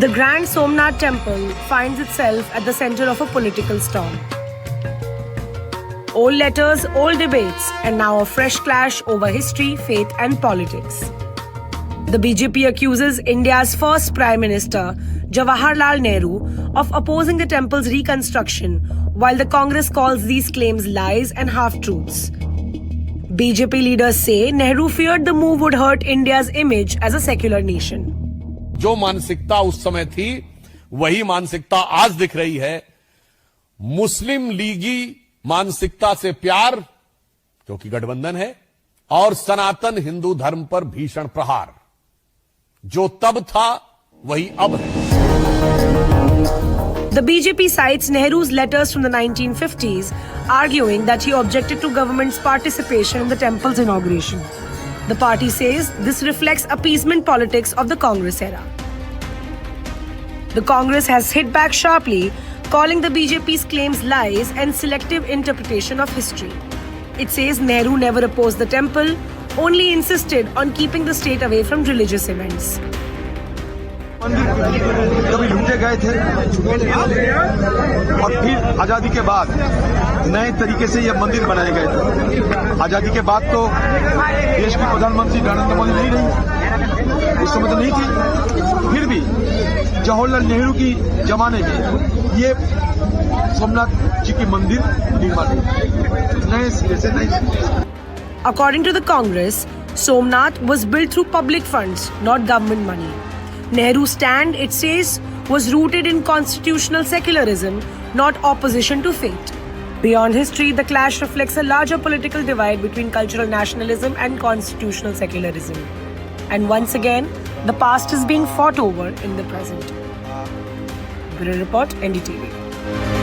The Grand Somnath Temple finds itself at the center of a political storm. Old letters, old debates, and now a fresh clash over history, faith, and politics. The BJP accuses India's first Prime Minister, Jawaharlal Nehru, of opposing the temple's reconstruction, while the Congress calls these claims lies and half-truths. BJP leaders say Nehru feared the move would hurt India's image as a secular nation. जो मानसिकता उस समय थी वही मानसिकता आज दिख रही है। मुस्लिम लीगी मानसिकता से प्यार, क्योंकि गठबंधन है, और सनातन हिंदू धर्म पर भीषण प्रहार, जो तब था वही अब है। The BJP cites Nehru's letters from the 1950s, arguing that he objected to government's participation in the temple's inauguration. The party says this reflects appeasement politics of the Congress era. The Congress has hit back sharply, calling the BJP's claims lies and selective interpretation of history. It says Nehru never opposed the temple, only insisted on keeping the state away from religious events. कभी लूटे गए थे और फिर आजादी के बाद नए तरीके से यह मंदिर बनाए गए थे। आजादी के बाद तो देश के प्रधानमंत्री नरेंद्र मोदी नहीं रही, उस समय तो नहीं थी, फिर भी जवाहरलाल नेहरू की जमाने में ये सोमनाथ जी की मंदिर निर्माण नए सिरे से नहीं। According to the Congress, Somnath was built through public funds, not government money. Nehru's stand, it says, was rooted in constitutional secularism, not opposition to fate. Beyond history, the clash reflects a larger political divide between cultural nationalism and constitutional secularism. And once again, the past is being fought over in the present. Bureau Report, NDTV.